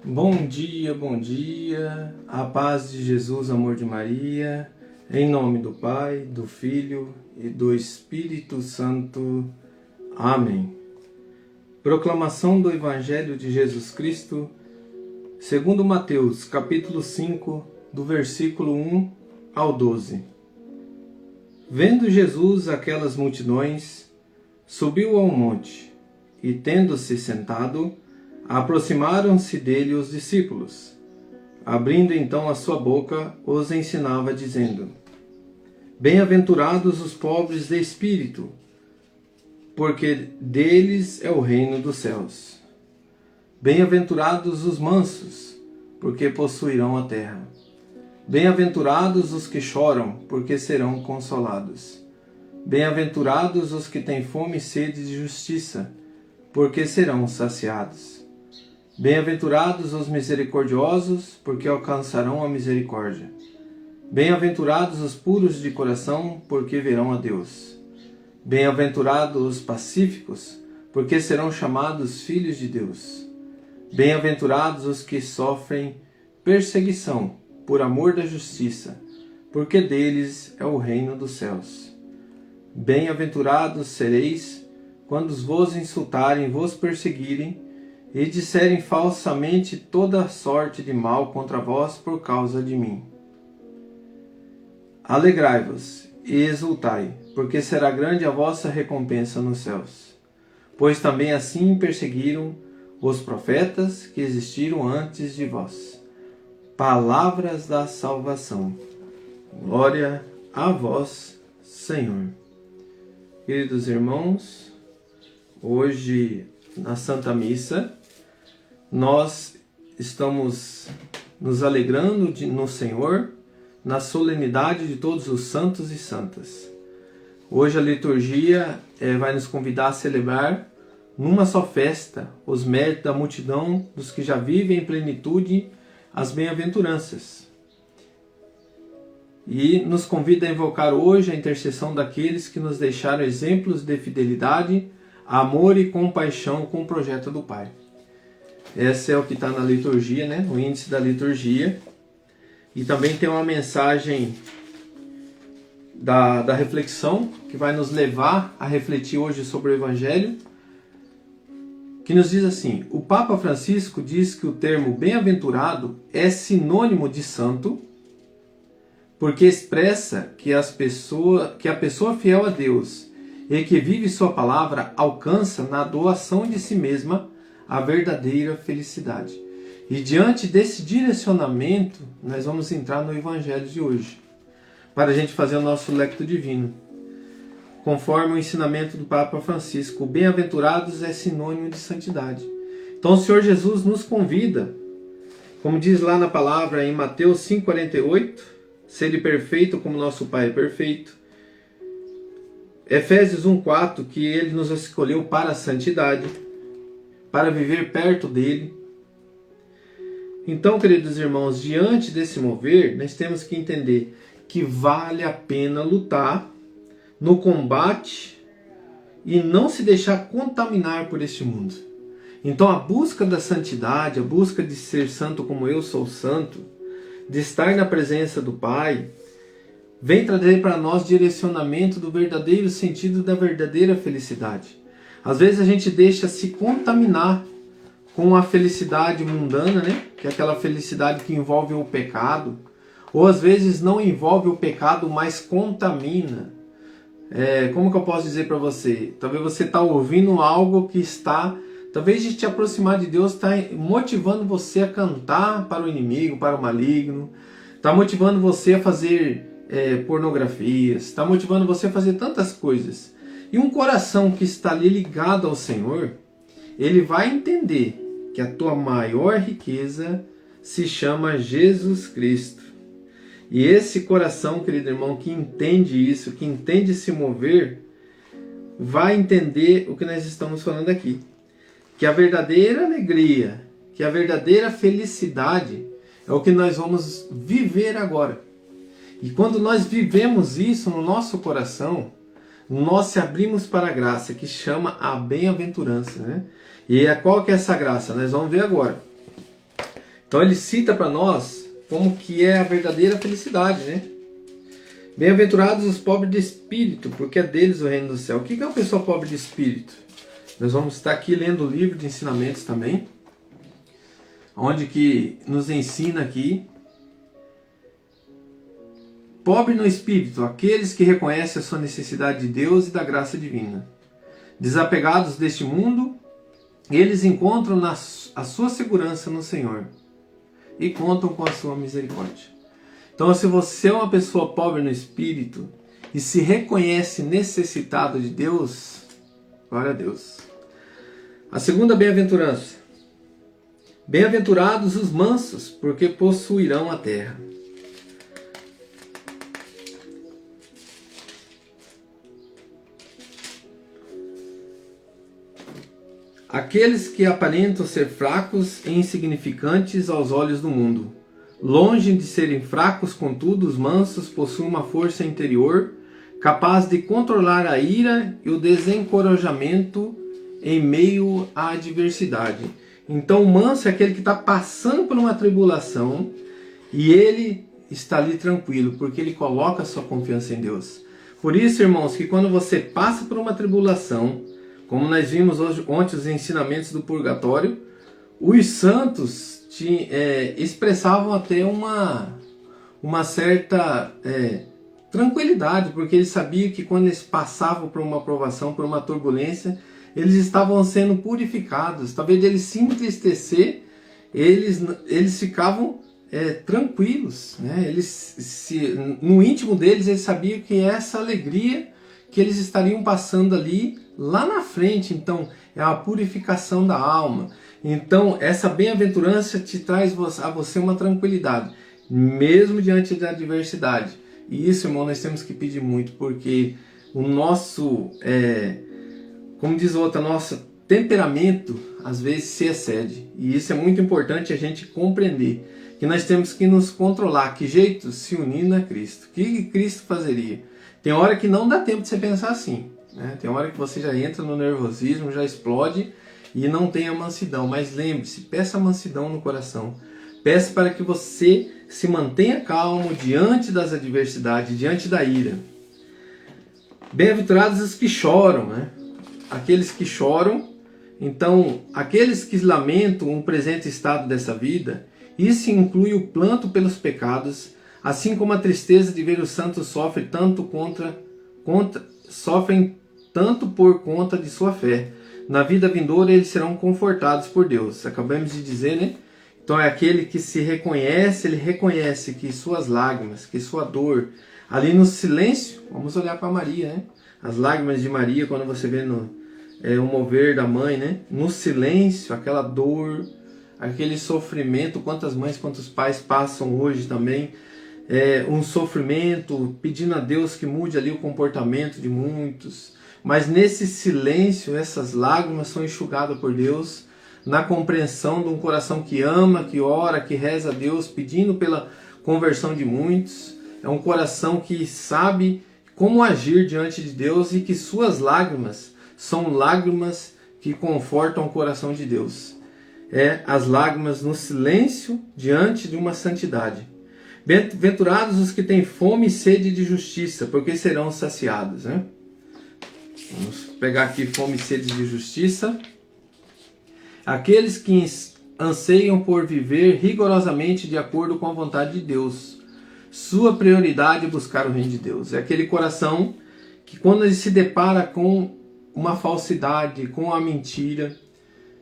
Bom dia, a paz de Jesus, amor de Maria, em nome do Pai, do Filho e do Espírito Santo. Amém. Proclamação do Evangelho de Jesus Cristo, segundo Mateus, capítulo 5, do versículo 1 ao 12. Vendo Jesus aquelas multidões, subiu ao monte, e tendo-se sentado, aproximaram-se dele os discípulos. Abrindo então a sua boca, os ensinava, dizendo: Bem-aventurados os pobres de espírito, porque deles é o reino dos céus. Bem-aventurados os mansos, porque possuirão a terra. Bem-aventurados os que choram, porque serão consolados. Bem-aventurados os que têm fome e sede de justiça, porque serão saciados. Bem-aventurados os misericordiosos, porque alcançarão a misericórdia. Bem-aventurados os puros de coração, porque verão a Deus. Bem-aventurados os pacíficos, porque serão chamados filhos de Deus. Bem-aventurados os que sofrem perseguição por amor da justiça, porque deles é o reino dos céus. Bem-aventurados sereis quando vos insultarem e vos perseguirem, e disserem falsamente toda sorte de mal contra vós por causa de mim. Alegrai-vos e exultai, porque será grande a vossa recompensa nos céus. Pois também assim perseguiram os profetas que existiram antes de vós. Palavras da salvação. Glória a vós, Senhor. Queridos irmãos, hoje na Santa Missa, nós estamos nos alegrando no Senhor, na solenidade de todos os santos e santas. Hoje a liturgia vai nos convidar a celebrar numa só festa os méritos da multidão dos que já vivem em plenitude as bem-aventuranças. E nos convida a invocar hoje a intercessão daqueles que nos deixaram exemplos de fidelidade, amor e compaixão com o projeto do Pai. Esse é o que está na liturgia, né? O índice da liturgia. E também tem uma mensagem da reflexão que vai nos levar a refletir hoje sobre o Evangelho, que nos diz assim: o Papa Francisco diz que o termo bem-aventurado é sinônimo de santo, porque expressa que a pessoa fiel a Deus e que vive sua palavra alcança na doação de si mesma a verdadeira felicidade. E diante desse direcionamento, nós vamos entrar no Evangelho de hoje, para a gente fazer o nosso lecto divino. Conforme o ensinamento do Papa Francisco, bem-aventurados é sinônimo de santidade. Então o Senhor Jesus nos convida, como diz lá na palavra em Mateus 5,48, sede perfeito como nosso Pai é perfeito. Efésios 1,4, que Ele nos escolheu para a santidade, para viver perto dEle. Então, queridos irmãos, diante desse mover, nós temos que entender que vale a pena lutar no combate e não se deixar contaminar por este mundo. Então, a busca da santidade, a busca de ser santo como eu sou santo, de estar na presença do Pai, vem trazer para nós direcionamento do verdadeiro sentido da verdadeira felicidade. Às vezes a gente deixa se contaminar com a felicidade mundana, né? Que é aquela felicidade que envolve o pecado. Ou às vezes não envolve o pecado, mas contamina. Como que eu posso dizer para você? Talvez você está ouvindo algo que está, talvez de te aproximar de Deus, está motivando você a cantar para o inimigo, para o maligno. Está motivando você a fazer pornografias. Está motivando você a fazer tantas coisas. E um coração que está ali ligado ao Senhor, ele vai entender que a tua maior riqueza se chama Jesus Cristo. E esse coração, querido irmão, que entende isso, que entende se mover, vai entender o que nós estamos falando aqui. Que a verdadeira alegria, que a verdadeira felicidade é o que nós vamos viver agora. E quando nós vivemos isso no nosso coração, nós se abrimos para a graça, que chama a bem-aventurança, né? E qual que é essa graça? Nós vamos ver agora. Então ele cita para nós como que é a verdadeira felicidade, né? Bem-aventurados os pobres de espírito, porque é deles o reino do céu. O que é uma pessoa pobre de espírito? Nós vamos estar aqui lendo o livro de ensinamentos também, onde que nos ensina aqui. Pobre no espírito, aqueles que reconhecem a sua necessidade de Deus e da graça divina. Desapegados deste mundo, eles encontram a sua segurança no Senhor e contam com a sua misericórdia. Então, se você é uma pessoa pobre no espírito e se reconhece necessitado de Deus, glória a Deus. A segunda bem-aventurança. Bem-aventurados os mansos, porque possuirão a terra. Aqueles que aparentam ser fracos e insignificantes aos olhos do mundo. Longe de serem fracos, contudo, os mansos possuem uma força interior capaz de controlar a ira e o desencorajamento em meio à adversidade. Então o manso é aquele que está passando por uma tribulação e ele está ali tranquilo, porque ele coloca a sua confiança em Deus. Por isso, irmãos, que quando você passa por uma tribulação, como nós vimos ontem os ensinamentos do purgatório, os santos expressavam até uma certa tranquilidade, porque eles sabiam que quando eles passavam por uma provação, por uma turbulência, eles estavam sendo purificados. Talvez eles se entristecer, eles ficavam tranquilos, né? No íntimo deles, eles sabiam que essa alegria que eles estariam passando ali, lá na frente, então, é a purificação da alma. Então, essa bem-aventurança te traz a você uma tranquilidade, mesmo diante da adversidade. E isso, irmão, nós temos que pedir muito, porque o nosso, como diz o outro, nosso temperamento, às vezes, se excede. E isso é muito importante a gente compreender, que nós temos que nos controlar. Que jeito? Se unindo a Cristo. O que Cristo fazeria? Tem hora que não dá tempo de você pensar assim, né? Tem hora que você já entra no nervosismo, já explode e não tem a mansidão. Mas lembre-se, peça a mansidão no coração. Peça para que você se mantenha calmo diante das adversidades, diante da ira. Bem-aventurados os que choram, né? Aqueles que choram. Então, aqueles que lamentam o presente estado dessa vida, isso inclui o planto pelos pecados, assim como a tristeza de ver os santos sofrem tanto por conta de sua fé. Na vida vindoura eles serão confortados por Deus. Acabamos de dizer, né? Então é aquele que se reconhece, ele reconhece que suas lágrimas, que sua dor, ali no silêncio, vamos olhar para Maria, né? As lágrimas de Maria, quando você vê o mover da mãe, né? No silêncio, aquela dor, aquele sofrimento, quantas mães, quantos pais passam hoje também, um sofrimento, pedindo a Deus que mude ali o comportamento de muitos. Mas nesse silêncio, essas lágrimas são enxugadas por Deus, na compreensão de um coração que ama, que ora, que reza a Deus, pedindo pela conversão de muitos. É um coração que sabe como agir diante de Deus e que suas lágrimas são lágrimas que confortam o coração de Deus. As lágrimas no silêncio diante de uma santidade. Bem-aventurados os que têm fome e sede de justiça, porque serão saciados, né? Vamos pegar aqui fome e sede de justiça. Aqueles que anseiam por viver rigorosamente de acordo com a vontade de Deus. Sua prioridade é buscar o reino de Deus. É aquele coração que quando ele se depara com uma falsidade, com a mentira,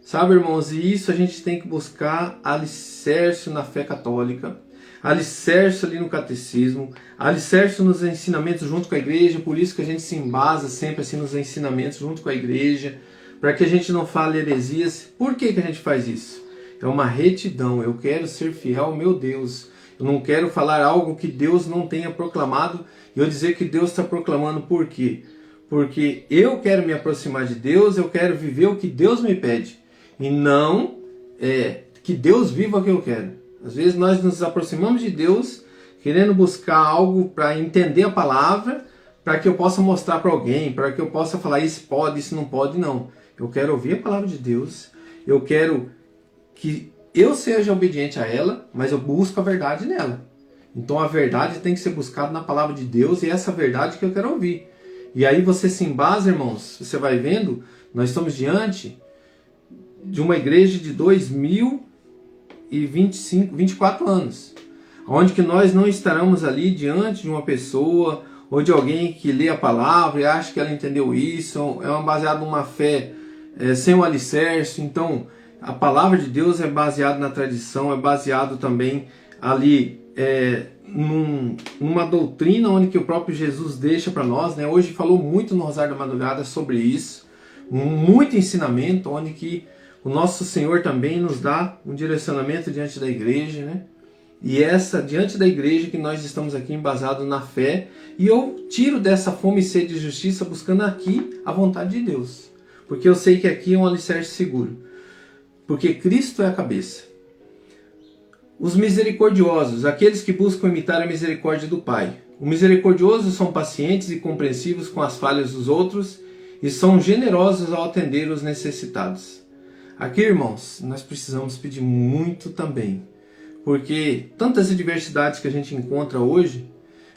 sabe, irmãos, e isso a gente tem que buscar alicerce na fé católica, alicerce ali no catecismo, alicerce nos ensinamentos junto com a igreja. Por isso que a gente se embasa sempre assim nos ensinamentos junto com a igreja, para que a gente não fale heresias. Por que a gente faz isso? É uma retidão. Eu quero ser fiel ao meu Deus. Eu não quero falar algo que Deus não tenha proclamado e eu dizer que Deus está proclamando. Por quê? Porque eu quero me aproximar de Deus, eu quero viver o que Deus me pede e não que Deus viva o que eu quero. Às vezes nós nos aproximamos de Deus querendo buscar algo para entender a palavra, para que eu possa mostrar para alguém, para que eu possa falar isso pode, isso não pode, não. Eu quero ouvir a palavra de Deus, eu quero que eu seja obediente a ela, mas eu busco a verdade nela. Então a verdade tem que ser buscada na palavra de Deus, e é essa verdade que eu quero ouvir. E aí você se embasa, irmãos, você vai vendo, nós estamos diante de uma igreja de 24 anos, onde que nós não estaremos ali diante de uma pessoa ou de alguém que lê a palavra e acha que ela entendeu isso, é baseado numa fé sem o alicerce. Então a palavra de Deus é baseada na tradição, é baseado também ali numa doutrina onde que o próprio Jesus deixa para nós, né? Hoje falou muito no Rosário da Madrugada sobre isso, muito ensinamento, onde que o nosso Senhor também nos dá um direcionamento diante da igreja, né? E diante da igreja que nós estamos aqui embasados na fé, e eu tiro dessa fome e sede de justiça buscando aqui a vontade de Deus, porque eu sei que aqui é um alicerce seguro, porque Cristo é a cabeça. Os misericordiosos, aqueles que buscam imitar a misericórdia do Pai. Os misericordiosos são pacientes e compreensivos com as falhas dos outros e são generosos ao atender os necessitados. Aqui, irmãos, nós precisamos pedir muito também, porque tantas adversidades que a gente encontra hoje,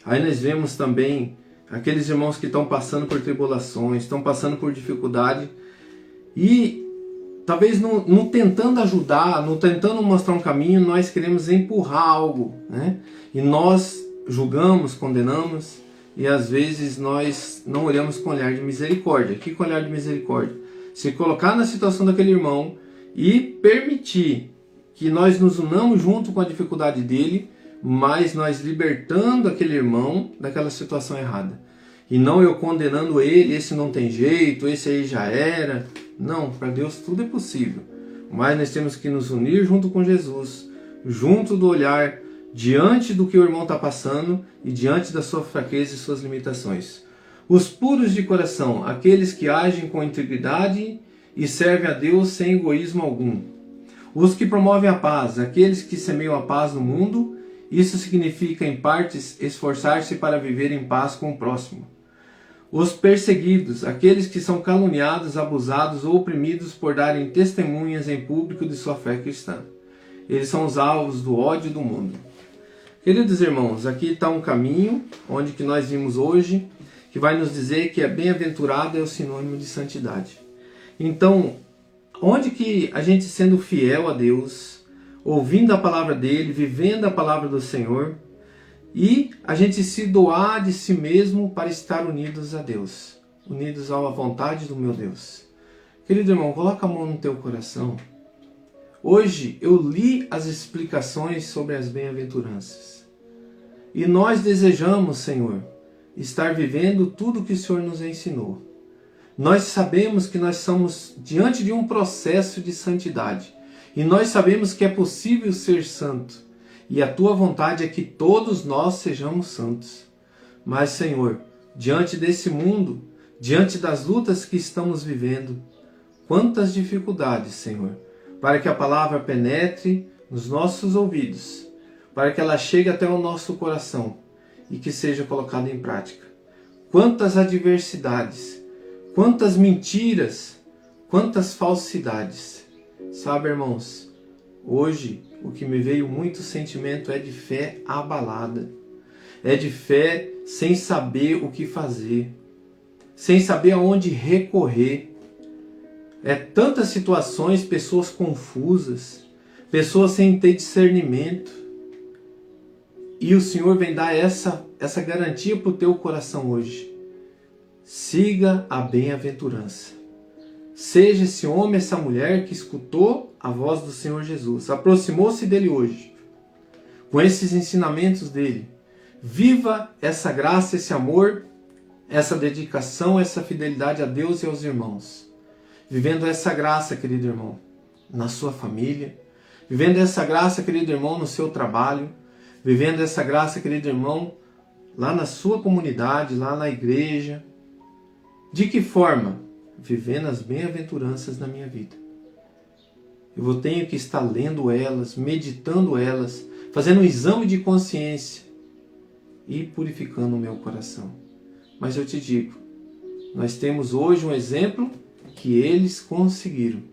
aí nós vemos também aqueles irmãos que estão passando por tribulações, estão passando por dificuldade, e talvez não tentando ajudar, não tentando mostrar um caminho, nós queremos empurrar algo, né? E nós julgamos, condenamos, e às vezes nós não olhamos com olhar de misericórdia. Que com olhar de misericórdia? Se colocar na situação daquele irmão e permitir que nós nos unamos junto com a dificuldade dele, mas nós libertando aquele irmão daquela situação errada. E não eu condenando ele, esse não tem jeito, esse aí já era. Não, para Deus tudo é possível. Mas nós temos que nos unir junto com Jesus, junto do olhar, diante do que o irmão está passando e diante da sua fraqueza e suas limitações. Os puros de coração, aqueles que agem com integridade e servem a Deus sem egoísmo algum. Os que promovem a paz, aqueles que semeiam a paz no mundo. Isso significa, em partes, esforçar-se para viver em paz com o próximo. Os perseguidos, aqueles que são caluniados, abusados ou oprimidos por darem testemunhas em público de sua fé cristã. Eles são os alvos do ódio do mundo. Queridos irmãos, aqui está um caminho, onde que nós vimos hoje, que vai nos dizer que bem-aventurado é o sinônimo de santidade. Então, onde que a gente sendo fiel a Deus, ouvindo a palavra dele, vivendo a palavra do Senhor, e a gente se doar de si mesmo para estar unidos a Deus, unidos à vontade do meu Deus. Querido irmão, coloca a mão no teu coração. Hoje eu li as explicações sobre as bem-aventuranças. E nós desejamos, Senhor, estar vivendo tudo que o Senhor nos ensinou. Nós sabemos que nós estamos diante de um processo de santidade. E nós sabemos que é possível ser santo. E a tua vontade é que todos nós sejamos santos. Mas, Senhor, diante desse mundo, diante das lutas que estamos vivendo, quantas dificuldades, Senhor, para que a palavra penetre nos nossos ouvidos, para que ela chegue até o nosso coração e que seja colocada em prática. Quantas adversidades, quantas mentiras, quantas falsidades. Sabe, irmãos, hoje o que me veio muito sentimento é de fé abalada. É de fé sem saber o que fazer, sem saber aonde recorrer. É tantas situações, pessoas confusas, pessoas sem ter discernimento. E o Senhor vem dar essa garantia para o teu coração hoje. Siga a bem-aventurança. Seja esse homem, essa mulher que escutou a voz do Senhor Jesus, aproximou-se dele hoje, com esses ensinamentos dele. Viva essa graça, esse amor, essa dedicação, essa fidelidade a Deus e aos irmãos. Vivendo essa graça, querido irmão, na sua família. Vivendo essa graça, querido irmão, no seu trabalho. Vivendo essa graça, querido irmão, lá na sua comunidade, lá na igreja. De que forma? Vivendo as bem-aventuranças na minha vida. Eu tenho que estar lendo elas, meditando elas, fazendo um exame de consciência e purificando o meu coração. Mas eu te digo, nós temos hoje um exemplo que eles conseguiram.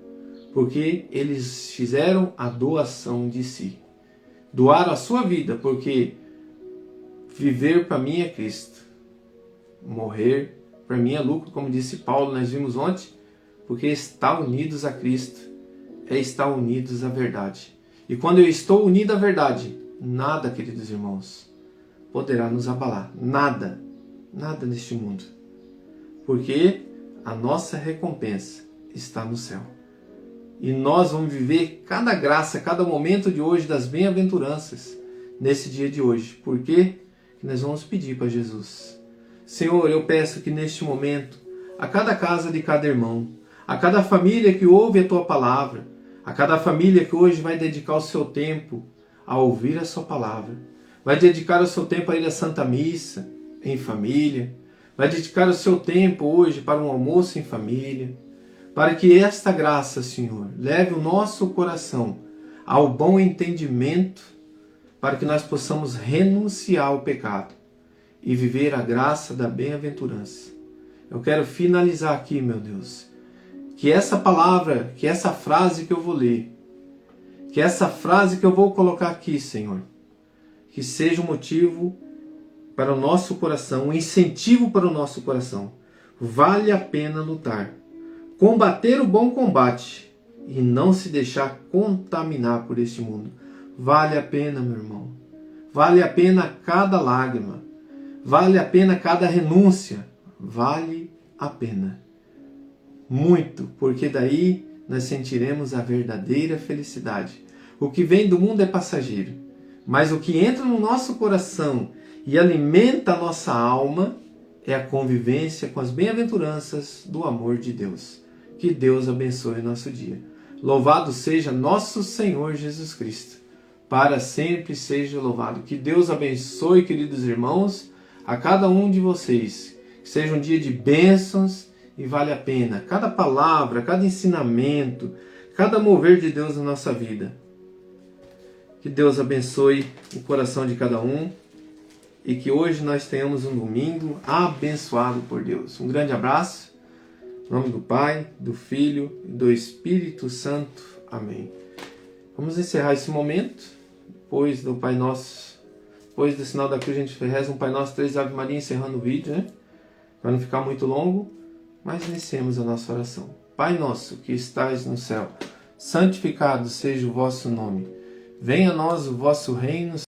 porque eles fizeram a doação de si. Doaram a sua vida, porque viver para mim é Cristo. Morrer para mim é lucro, como disse Paulo, nós vimos ontem, porque estar unidos a Cristo é estar unidos à verdade. E quando eu estou unido à verdade, nada, queridos irmãos, poderá nos abalar. Nada, nada neste mundo. Porque a nossa recompensa está no céu. E nós vamos viver cada graça, cada momento de hoje das bem-aventuranças nesse dia de hoje. Por quê? Que nós vamos pedir para Jesus. Senhor, eu peço que neste momento, a cada casa de cada irmão, a cada família que ouve a Tua palavra, a cada família que hoje vai dedicar o seu tempo a ouvir a Sua palavra, vai dedicar o seu tempo a ir à Santa Missa em família, vai dedicar o seu tempo hoje para um almoço em família, para que esta graça, Senhor, leve o nosso coração ao bom entendimento, para que nós possamos renunciar ao pecado e viver a graça da bem-aventurança. Eu quero finalizar aqui, meu Deus, que essa palavra, que essa frase que eu vou ler, que essa frase que eu vou colocar aqui, Senhor, que seja um motivo para o nosso coração, um incentivo para o nosso coração. Vale a pena lutar, combater o bom combate e não se deixar contaminar por este mundo. Vale a pena, meu irmão. Vale a pena cada lágrima. Vale a pena cada renúncia. Vale a pena. Muito, porque daí nós sentiremos a verdadeira felicidade. O que vem do mundo é passageiro, mas o que entra no nosso coração e alimenta a nossa alma é a convivência com as bem-aventuranças do amor de Deus. Que Deus abençoe o nosso dia. Louvado seja nosso Senhor Jesus Cristo. Para sempre seja louvado. Que Deus abençoe, queridos irmãos, a cada um de vocês. Que seja um dia de bênçãos e vale a pena. Cada palavra, cada ensinamento, cada mover de Deus na nossa vida. Que Deus abençoe o coração de cada um e que hoje nós tenhamos um domingo abençoado por Deus. Um grande abraço. Em nome do Pai, do Filho e do Espírito Santo. Amém. Vamos encerrar esse momento. Depois do Pai Nosso, depois do sinal da cruz, a gente reza um Pai Nosso, 3 Ave Maria, encerrando o vídeo, né? Para não ficar muito longo, mas iniciemos a nossa oração. Pai nosso que estais no céu, santificado seja o vosso nome. Venha a nós o vosso reino.